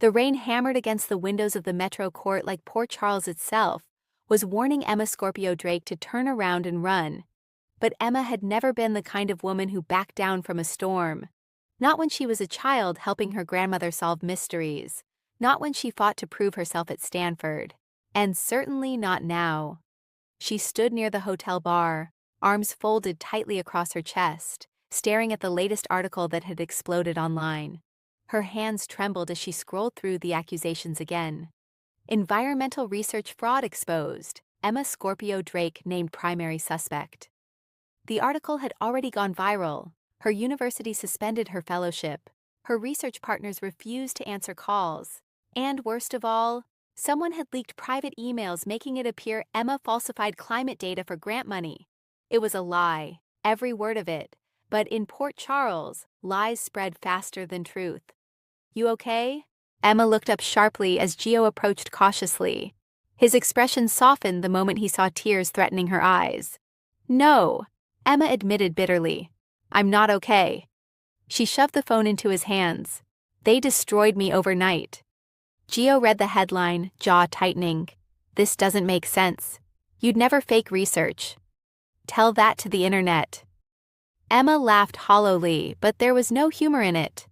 The rain hammered against the windows of the Metro Court like Port Charles itself was warning Emma Scorpio Drake to turn around and run. But Emma had never been the kind of woman who backed down from a storm. Not when she was a child helping her grandmother solve mysteries. Not when she fought to prove herself at Stanford. And certainly not now. She stood near the hotel bar, arms folded tightly across her chest, staring at the latest article that had exploded online. Her hands trembled as she scrolled through the accusations again. Environmental research fraud exposed. Emma Scorpio Drake named primary suspect. The article had already gone viral. Her university suspended her fellowship. Her research partners refused to answer calls. And worst of all, someone had leaked private emails making it appear Emma falsified climate data for grant money. It was a lie, every word of it. But in Port Charles, lies spread faster than truth. "You okay?" Emma looked up sharply as Gio approached cautiously. His expression softened the moment he saw tears threatening her eyes. "No," Emma admitted bitterly. "I'm not okay." She shoved the phone into his hands. "They destroyed me overnight." Gio read the headline, jaw tightening. "This doesn't make sense. You'd never fake research." "Tell that to the internet." Emma laughed hollowly, but there was no humor in it.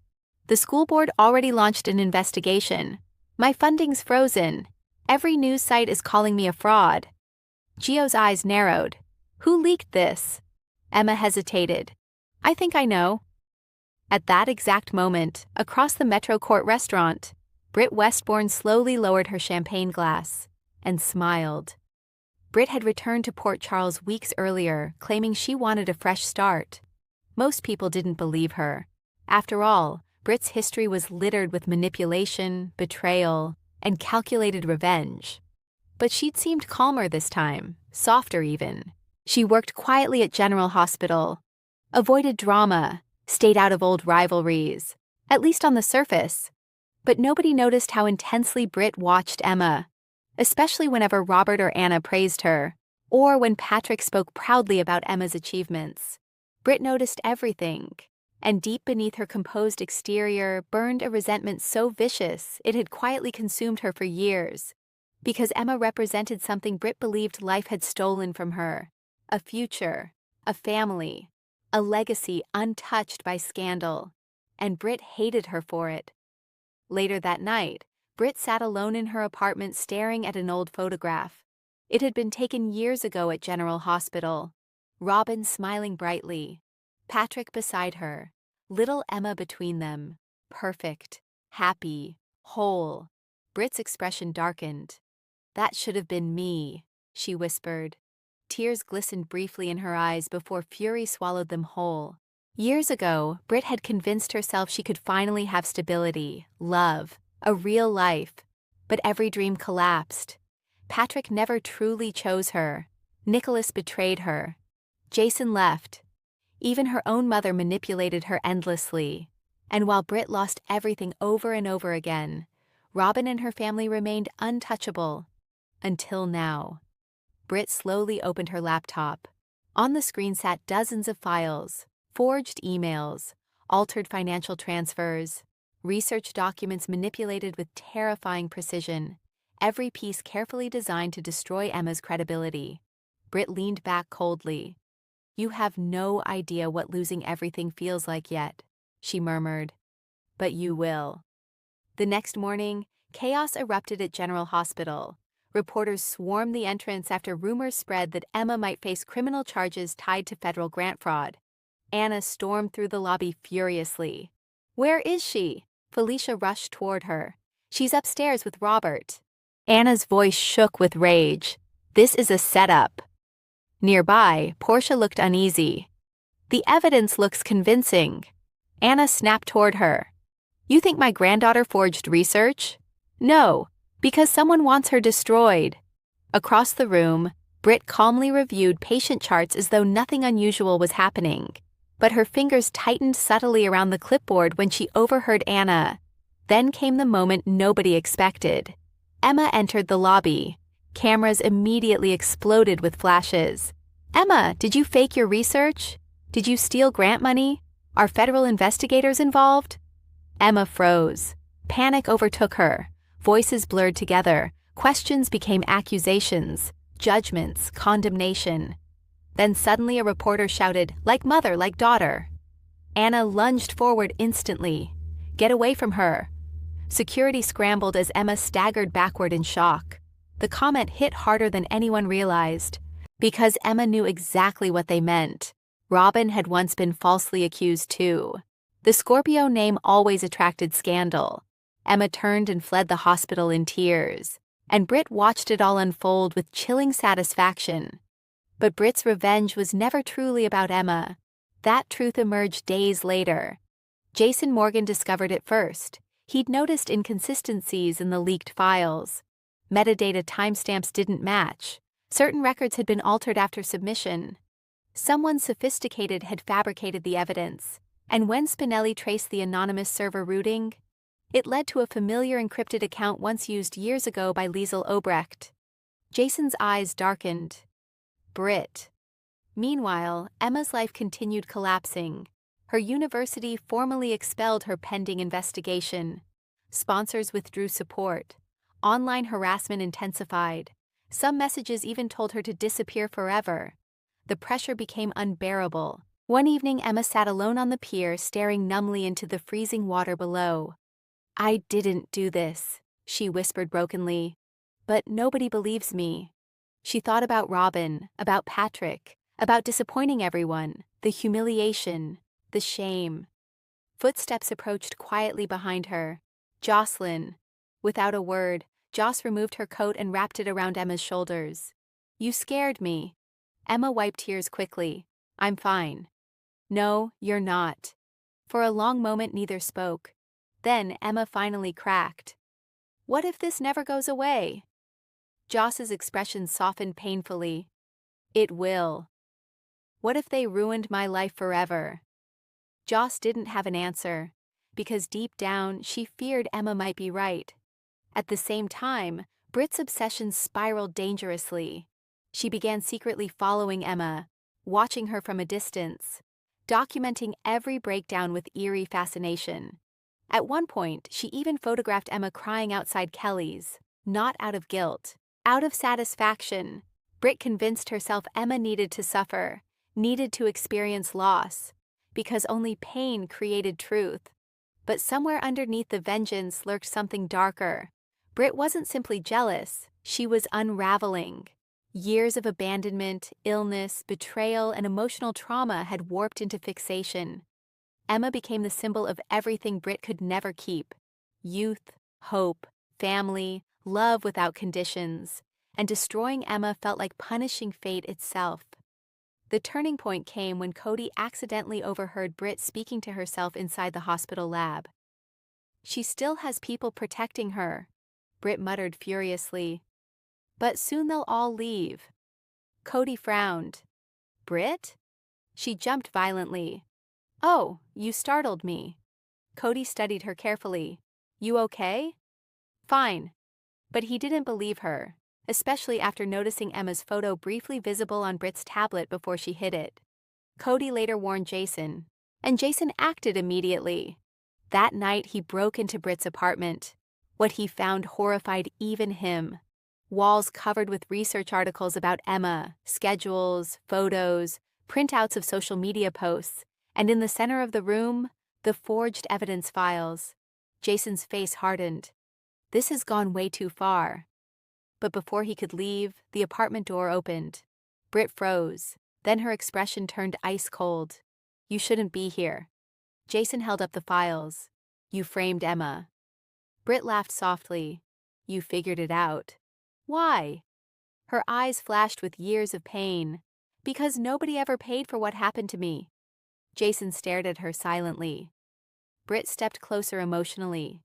"The school board already launched an investigation. My funding's frozen. Every news site is calling me a fraud." Gio's eyes narrowed. "Who leaked this?" Emma hesitated. "I think I know." At that exact moment, across the Metro Court restaurant, Britt Westbourne slowly lowered her champagne glass and smiled. Britt had returned to Port Charles weeks earlier, claiming she wanted a fresh start. Most people didn't believe her. After all, Britt's history was littered with manipulation, betrayal, and calculated revenge. But she'd seemed calmer this time, softer even. She worked quietly at General Hospital, avoided drama, stayed out of old rivalries, at least on the surface. But nobody noticed how intensely Britt watched Emma, especially whenever Robert or Anna praised her, or when Patrick spoke proudly about Emma's achievements. Britt noticed everything, and deep beneath her composed exterior burned a resentment so vicious it had quietly consumed her for years. Because Emma represented something Britt believed life had stolen from her: a future, a family, a legacy untouched by scandal, and Britt hated her for it. Later that night, Britt sat alone in her apartment staring at an old photograph. It had been taken years ago at General Hospital. Robin smiling brightly, Patrick beside her, little Emma between them, perfect, happy, whole. Britt's expression darkened. "That should have been me," she whispered. Tears glistened briefly in her eyes before fury swallowed them whole. Years ago, Britt had convinced herself she could finally have stability, love, a real life. But every dream collapsed. Patrick never truly chose her. Nicholas betrayed her. Jason left. Even her own mother manipulated her endlessly. And while Britt lost everything over and over again, Robin and her family remained untouchable. Until now. Britt slowly opened her laptop. On the screen sat dozens of files, forged emails, altered financial transfers, research documents manipulated with terrifying precision, every piece carefully designed to destroy Emma's credibility. Britt leaned back coldly. "You have no idea what losing everything feels like yet," she murmured. "But you will." The next morning, chaos erupted at General Hospital. Reporters swarmed the entrance after rumors spread that Emma might face criminal charges tied to federal grant fraud. Anna stormed through the lobby furiously. "Where is she?" Felicia rushed toward her. "She's upstairs with Robert." Anna's voice shook with rage. "This is a setup." Nearby, Portia looked uneasy. "The evidence looks convincing." Anna snapped toward her. "You think my granddaughter forged research?" "No, because someone wants her destroyed." Across the room, Britt calmly reviewed patient charts as though nothing unusual was happening. But her fingers tightened subtly around the clipboard when she overheard Anna. Then came the moment nobody expected. Emma entered the lobby. Cameras immediately exploded with flashes. "Emma, did you fake your research? Did you steal grant money? Are federal investigators involved?" Emma froze. Panic overtook her. Voices blurred together. Questions became accusations, judgments, condemnation. Then suddenly a reporter shouted, "Like mother, like daughter." Anna lunged forward instantly. "Get away from her." Security scrambled as Emma staggered backward in shock. The comment hit harder than anyone realized, because Emma knew exactly what they meant. Robin had once been falsely accused too. The Scorpio name always attracted scandal. Emma turned and fled the hospital in tears, and Britt watched it all unfold with chilling satisfaction. But Britt's revenge was never truly about Emma. That truth emerged days later. Jason Morgan discovered it first. He'd noticed inconsistencies in the leaked files. Metadata timestamps didn't match. Certain records had been altered after submission. Someone sophisticated had fabricated the evidence, and when Spinelli traced the anonymous server routing, it led to a familiar encrypted account once used years ago by Liesel Obrecht. Jason's eyes darkened. Britt. Meanwhile, Emma's life continued collapsing. Her university formally expelled her pending investigation. Sponsors withdrew support. Online harassment intensified. Some messages even told her to disappear forever. The pressure became unbearable. One evening, Emma sat alone on the pier, staring numbly into the freezing water below. "I didn't do this," she whispered brokenly. "But nobody believes me." She thought about Robin, about Patrick, about disappointing everyone, the humiliation, the shame. Footsteps approached quietly behind her. Jocelyn. Without a word, Joss removed her coat and wrapped it around Emma's shoulders. "You scared me." Emma wiped tears quickly. "I'm fine." "No, you're not." For a long moment neither spoke. Then Emma finally cracked. "What if this never goes away?" Joss's expression softened painfully. "It will." "What if they ruined my life forever?" Joss didn't have an answer, because deep down she feared Emma might be right. At the same time, Britt's obsession spiraled dangerously. She began secretly following Emma, watching her from a distance, documenting every breakdown with eerie fascination. At one point, she even photographed Emma crying outside Kelly's, not out of guilt, out of satisfaction. Britt convinced herself Emma needed to suffer, needed to experience loss, because only pain created truth. But somewhere underneath the vengeance lurked something darker. Britt wasn't simply jealous, she was unraveling. Years of abandonment, illness, betrayal, and emotional trauma had warped into fixation. Emma became the symbol of everything Britt could never keep: youth, hope, family, love without conditions. And destroying Emma felt like punishing fate itself. The turning point came when Cody accidentally overheard Britt speaking to herself inside the hospital lab. "She still has people protecting her," Britt muttered furiously. "But soon they'll all leave." Cody frowned. "Britt?" She jumped violently. "Oh, you startled me." Cody studied her carefully. "You okay?" "Fine." But he didn't believe her, especially after noticing Emma's photo briefly visible on Britt's tablet before she hid it. Cody later warned Jason, and Jason acted immediately. That night he broke into Britt's apartment. What he found horrified even him. Walls covered with research articles about Emma, schedules, photos, printouts of social media posts, and in the center of the room, the forged evidence files. Jason's face hardened. This has gone way too far. But before he could leave, the apartment door opened. Britt froze. Then her expression turned ice cold. "You shouldn't be here." Jason held up the files. "You framed Emma." Britt laughed softly. "You figured it out." "Why?" Her eyes flashed with years of pain. "Because nobody ever paid for what happened to me." Jason stared at her silently. Britt stepped closer emotionally.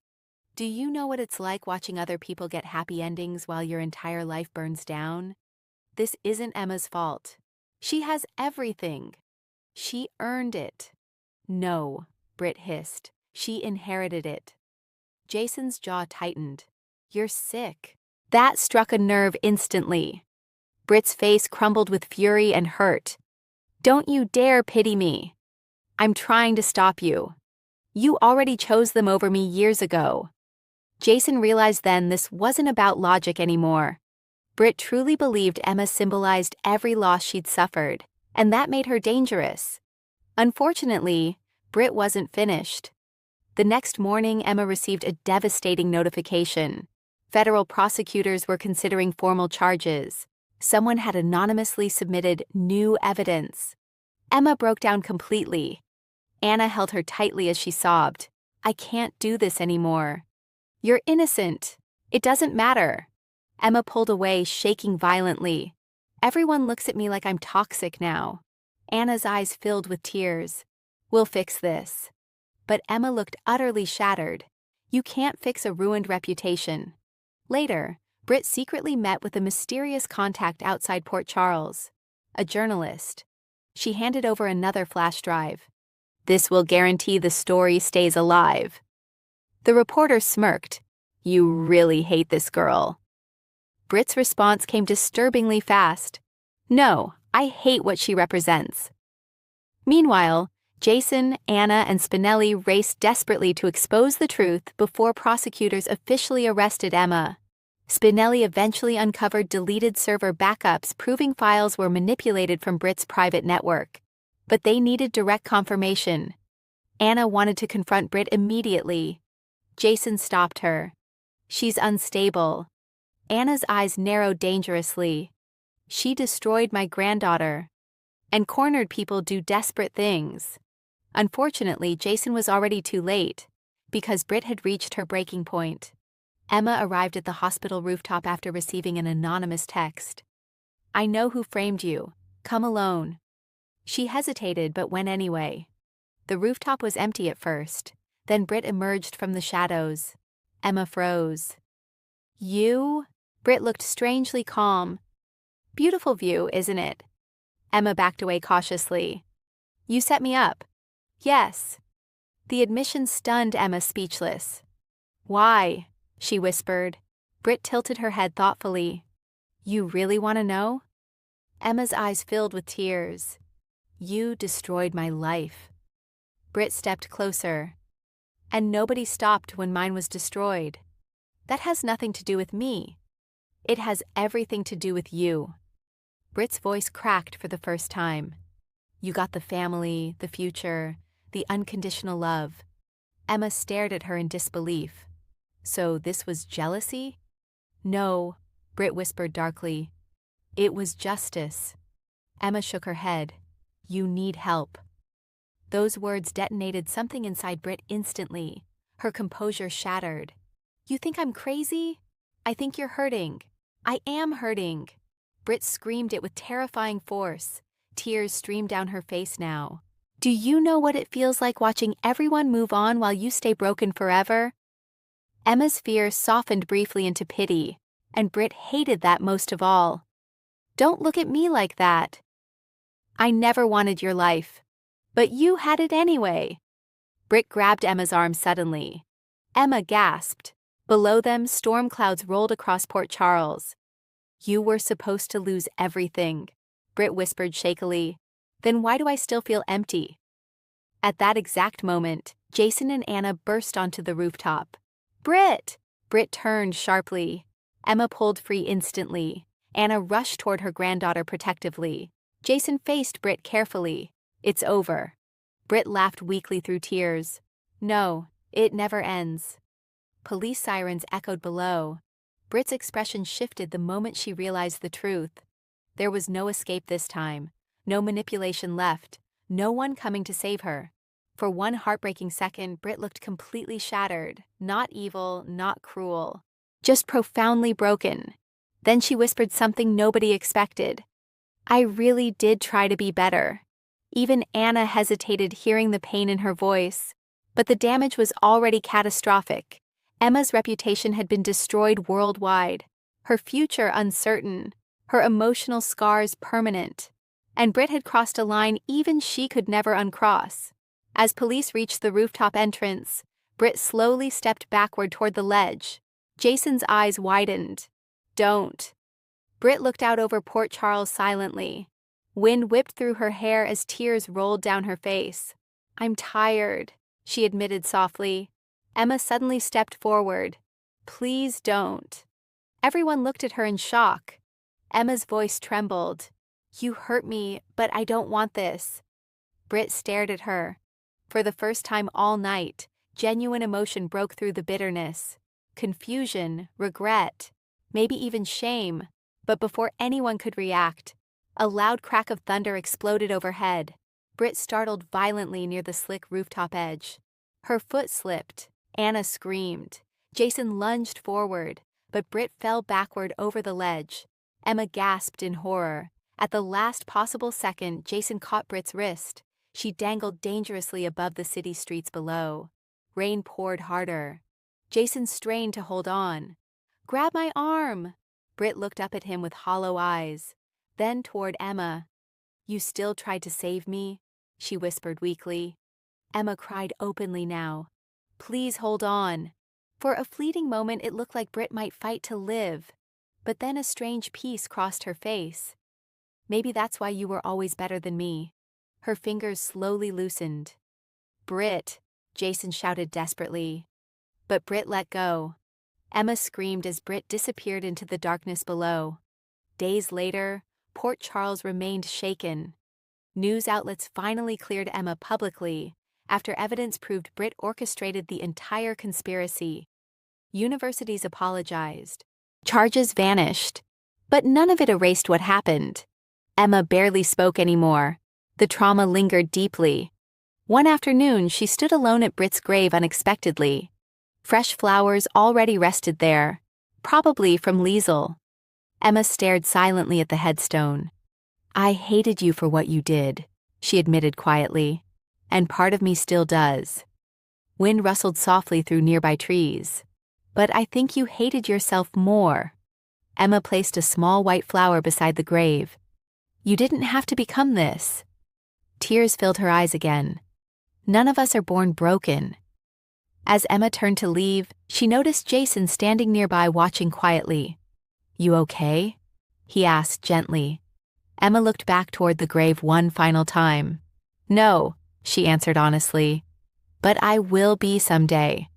"Do you know what it's like watching other people get happy endings while your entire life burns down? This isn't Emma's fault. She has everything. She earned it." "No," Britt hissed. "She inherited it." Jason's jaw tightened. "You're sick." That struck a nerve instantly. Britt's face crumbled with fury and hurt. "Don't you dare pity me. I'm trying to stop you. You already chose them over me years ago." Jason realized then this wasn't about logic anymore. Britt truly believed Emma symbolized every loss she'd suffered, and that made her dangerous. Unfortunately, Britt wasn't finished. The next morning, Emma received a devastating notification. Federal prosecutors were considering formal charges. Someone had anonymously submitted new evidence. Emma broke down completely. Anna held her tightly as she sobbed. "I can't do this anymore." "You're innocent. It doesn't matter." Emma pulled away, shaking violently. "Everyone looks at me like I'm toxic now." Anna's eyes filled with tears. "We'll fix this." But Emma looked utterly shattered. You can't fix a ruined reputation. Later, Britt secretly met with a mysterious contact outside Port Charles, a journalist. She handed over another flash drive. "This will guarantee the story stays alive." The reporter smirked. "You really hate this girl." Britt's response came disturbingly fast. "No, I hate what she represents." Meanwhile, Jason, Anna, and Spinelli raced desperately to expose the truth before prosecutors officially arrested Emma. Spinelli eventually uncovered deleted server backups proving files were manipulated from Britt's private network. But they needed direct confirmation. Anna wanted to confront Britt immediately. Jason stopped her. "She's unstable." Anna's eyes narrowed dangerously. "She destroyed my granddaughter." And cornered people do desperate things. Unfortunately, Jason was already too late, because Britt had reached her breaking point. Emma arrived at the hospital rooftop after receiving an anonymous text. "I know who framed you. Come alone." She hesitated but went anyway. The rooftop was empty at first. Then Britt emerged from the shadows. Emma froze. "You?" Britt looked strangely calm. "Beautiful view, isn't it?" Emma backed away cautiously. "You set me up." "Yes." The admission stunned Emma speechless. "Why?" she whispered. Britt tilted her head thoughtfully. "You really want to know?" Emma's eyes filled with tears. "You destroyed my life." Britt stepped closer. "And nobody stopped when mine was destroyed. That has nothing to do with me. It has everything to do with you." Britt's voice cracked for the first time. "You got the family, the future, the unconditional love." Emma stared at her in disbelief. "So this was jealousy?" "No," Britt whispered darkly. "It was justice." Emma shook her head. "You need help." Those words detonated something inside Britt instantly. Her composure shattered. "You think I'm crazy? I think you're hurting. I am hurting." Britt screamed it with terrifying force. Tears streamed down her face now. "Do you know what it feels like watching everyone move on while you stay broken forever?" Emma's fear softened briefly into pity, and Britt hated that most of all. "Don't look at me like that. I never wanted your life. But you had it anyway." Britt grabbed Emma's arm suddenly. Emma gasped. Below them, storm clouds rolled across Port Charles. "You were supposed to lose everything," Britt whispered shakily. "Then why do I still feel empty?" At that exact moment, Jason and Anna burst onto the rooftop. "Britt!" Britt turned sharply. Emma pulled free instantly. Anna rushed toward her granddaughter protectively. Jason faced Britt carefully. "It's over." Britt laughed weakly through tears. "No, it never ends." Police sirens echoed below. Britt's expression shifted the moment she realized the truth. There was no escape this time, no manipulation left, no one coming to save her. For one heartbreaking second, Britt looked completely shattered, not evil, not cruel, just profoundly broken. Then she whispered something nobody expected. "I really did try to be better." Even Anna hesitated, hearing the pain in her voice. But the damage was already catastrophic. Emma's reputation had been destroyed worldwide, her future uncertain, her emotional scars permanent. And Britt had crossed a line even she could never uncross. As police reached the rooftop entrance, Britt slowly stepped backward toward the ledge. Jason's eyes widened. "Don't." Britt looked out over Port Charles silently. Wind whipped through her hair as tears rolled down her face. "I'm tired," she admitted softly. Emma suddenly stepped forward. Please don't." Everyone looked at her in shock. Emma's voice trembled. "You hurt me, but I don't want this." Britt stared at her. For the first time all night, genuine emotion broke through the bitterness. Confusion, regret, maybe even shame. But before anyone could react, a loud crack of thunder exploded overhead. Britt startled violently near the slick rooftop edge. Her foot slipped. Anna screamed. Jason lunged forward, but Britt fell backward over the ledge. Emma gasped in horror. At the last possible second, Jason caught Britt's wrist. She dangled dangerously above the city streets below. Rain poured harder. Jason strained to hold on. "Grab my arm!" Britt looked up at him with hollow eyes, then toward Emma. "You still tried to save me?" she whispered weakly. Emma cried openly now. "Please hold on." For a fleeting moment it looked like Britt might fight to live, but then a strange peace crossed her face. "Maybe that's why you were always better than me." Her fingers slowly loosened. "Britt," Jason shouted desperately. But Britt let go. Emma screamed as Britt disappeared into the darkness below. Days later, Port Charles remained shaken. News outlets finally cleared Emma publicly after evidence proved Britt orchestrated the entire conspiracy. Universities apologized. Charges vanished. But none of it erased what happened. Emma barely spoke anymore. The trauma lingered deeply. One afternoon, she stood alone at Britt's grave unexpectedly. Fresh flowers already rested there, probably from Liesel. Emma stared silently at the headstone. "I hated you for what you did," she admitted quietly, "and part of me still does." Wind rustled softly through nearby trees. "But I think you hated yourself more." Emma placed a small white flower beside the grave. "You didn't have to become this." Tears filled her eyes again. None of us are born broken. As Emma turned to leave, she noticed Jason standing nearby watching quietly. "You okay?" he asked gently. Emma looked back toward the grave one final time. "No," she answered honestly. "But I will be someday."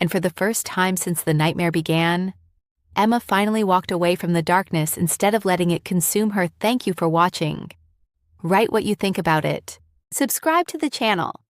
And for the first time since the nightmare began, Emma finally walked away from the darkness instead of letting it consume her. Thank you for watching. Write what you think about it. Subscribe to the channel.